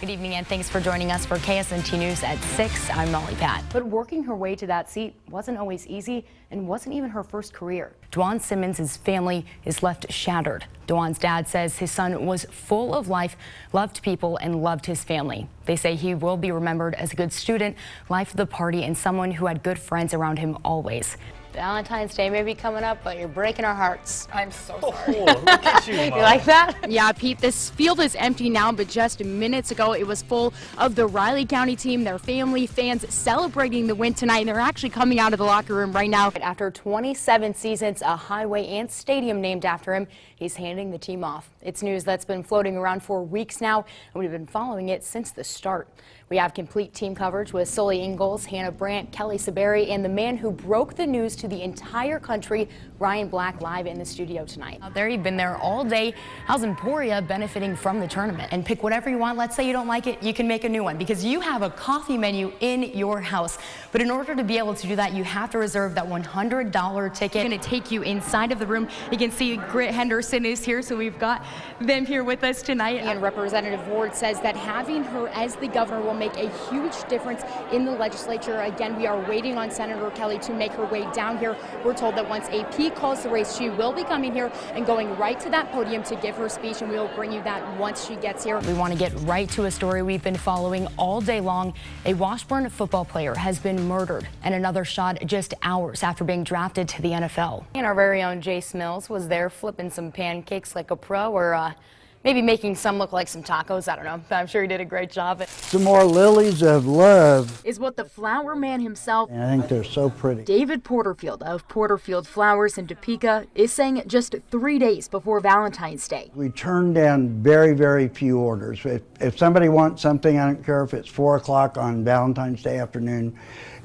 Good evening and thanks for joining us for KSNT News at 6. I'm Molly Patt. But working her way to that seat wasn't always easy and wasn't even her first career. Dwan Simmons' family is left shattered. Dwan's dad says his son was full of life, loved people, and loved his family. They say he will be remembered as a good student, life of the party, and someone who had good friends around him always. Valentine's Day may be coming up, but you're breaking our hearts. I'm so sorry. Oh, look at you, Mom. You like that? Yeah, Pete, this field is empty now, but just minutes ago it was full of the Riley County team, their family, fans celebrating the win tonight. They're actually coming out of the locker room right now. After 27 seasons, a highway and stadium named after him, he's handing the team off. It's news that's been floating around for weeks now, and we've been following it since the start. We have complete team coverage with Sully Ingalls, Hannah Brandt, Kelly Saberi, and the man who broke the news to the entire country, Ryan Black, live in the studio tonight. Out there, you've been there all day. How's Emporia benefiting from the tournament? And pick whatever you want. Let's say you don't like it, you can make a new one because you have a coffee menu in your house. But in order to be able to do that, you have to reserve that $100 ticket. Going to take you inside of the room. You can see Britt Henderson is here, so we've got them here with us tonight. And Representative Ward says that having her as the governor will make a huge difference in the legislature. Again, we are waiting on Senator Kelly to make her way down here. We're told that once AP calls the race, she will be coming here and going right to that podium to give her speech, and we will bring you that once she gets here. We want to get right to a story we've been following all day long. A Washburn football player has been murdered and another shot just hours after being drafted to the NFL. And our very own Jace Mills was there flipping some pancakes like a pro, or maybe making some look like some tacos. I don't know. I'm sure he did a great job. Some more lilies of love Is what the flower man himself, and I think they're so pretty. David Porterfield of Porterfield Flowers in Topeka, is saying just 3 days before Valentine's Day. We turn down very, very few orders. If somebody wants something, I don't care if it's 4 o'clock on Valentine's Day afternoon,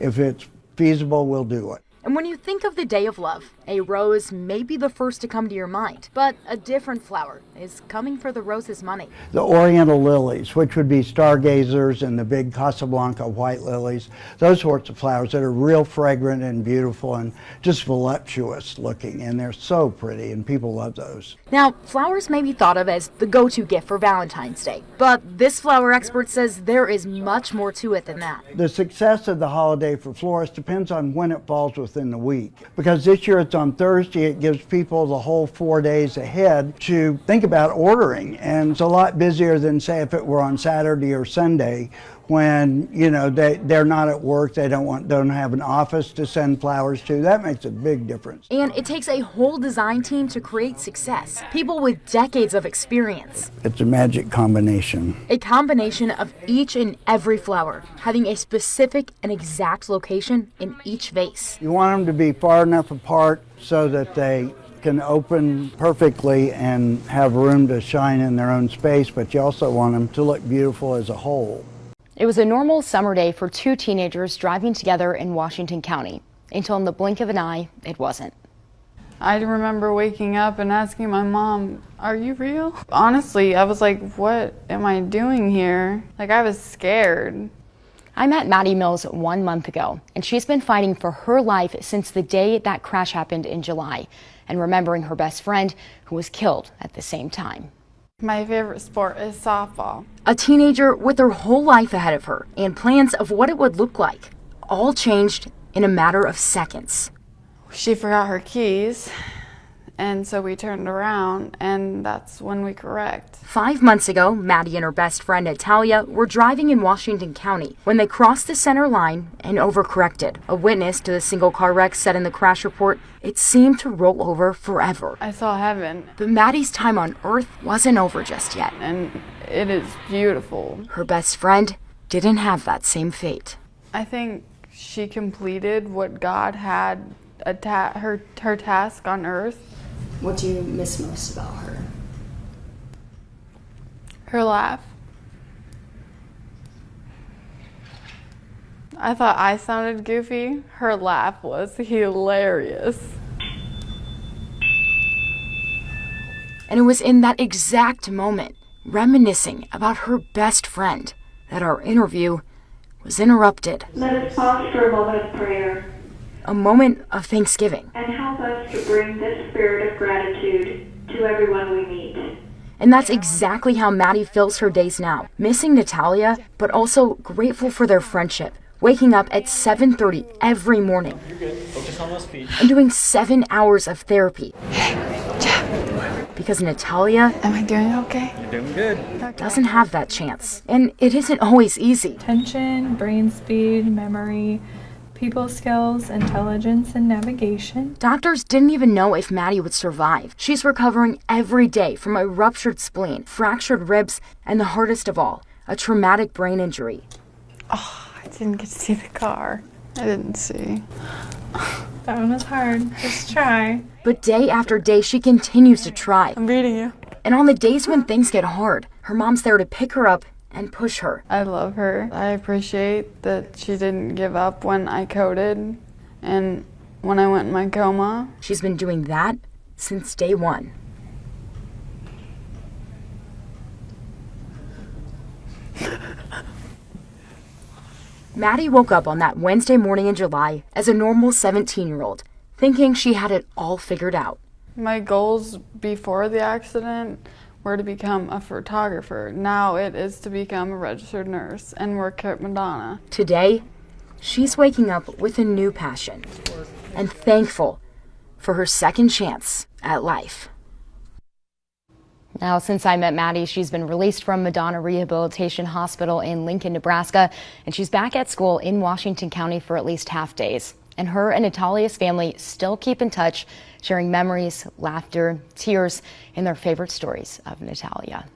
if it's feasible, we'll do it. And when you think of the Day of Love, a rose may be the first to come to your mind, but a different flower is coming for the rose's money. The Oriental lilies, which would be stargazers, and the big Casablanca white lilies, those sorts of flowers that are real fragrant and beautiful and just voluptuous looking, and they're so pretty, and people love those. Now, flowers may be thought of as the go-to gift for Valentine's Day, but this flower expert says there is much more to it than that. The success of the holiday for florists depends on when it falls within the week. Because this year it's on Thursday, it gives people the whole 4 days ahead to think about ordering. And it's a lot busier than, say, if it were on Saturday or Sunday, when, you know, they're not at work, they don't have an office to send flowers to. That makes a big difference. And it takes a whole design team to create success. People with decades of experience. It's a magic combination. A combination of each and every flower, having a specific and exact location in each vase. You want them to be far enough apart so that they can open perfectly and have room to shine in their own space, but you also want them to look beautiful as a whole. It was a normal summer day for two teenagers driving together in Washington County, until in the blink of an eye, it wasn't. I remember waking up and asking my mom, "Are you real?" Honestly, I was like, what am I doing here? Like, I was scared. I met Maddie Mills 1 month ago, and she's been fighting for her life since the day that crash happened in July, and remembering her best friend who was killed at the same time. My favorite sport is softball. A teenager with her whole life ahead of her and plans of what it would look like, all changed in a matter of seconds. She forgot her keys, and so we turned around, and that's when we correct. 5 months ago, Maddie and her best friend Natalia were driving in Washington County when they crossed the center line and overcorrected. A witness to the single car wreck said in the crash report, it seemed to roll over forever. I saw heaven. But Maddie's time on Earth wasn't over just yet. And it is beautiful. Her best friend didn't have that same fate. I think she completed what God had her task on Earth. What do you miss most about her? Her laugh. I thought I sounded goofy. Her laugh was hilarious. And it was in that exact moment, reminiscing about her best friend, that our interview was interrupted. Let us pause for a moment of prayer. A moment of thanksgiving. And help us to bring this spirit of gratitude to everyone we meet. And that's exactly how Maddie fills her days now, missing Natalia, but also grateful for their friendship, waking up at 7:30 every morning and doing 7 hours of therapy. Because Natalia Am I doing okay? You're doing good. doesn't have that chance. And it isn't always easy. Attention, brain speed, memory, people skills, intelligence, and navigation. Doctors didn't even know if Maddie would survive. She's recovering every day from a ruptured spleen, fractured ribs, and the hardest of all, a traumatic brain injury. I didn't get to see the car. I didn't see. That one was hard. Just try. But day after day, she continues to try. I'm beating you. And on the days when things get hard, her mom's there to pick her up and push her. I love her. I appreciate that she didn't give up when I coded and when I went in my coma. She's been doing that since day one. Maddie woke up on that Wednesday morning in July as a normal 17-year-old, thinking she had it all figured out. My goals before the accident were to become a photographer. Now it is to become a registered nurse and work at Madonna. Today, she's waking up with a new passion and thankful for her second chance at life. Now, since I met Maddie, she's been released from Madonna Rehabilitation Hospital in Lincoln, Nebraska, and she's back at school in Washington County for at least half days. And her and Natalia's family still keep in touch, sharing memories, laughter, tears, and their favorite stories of Natalia.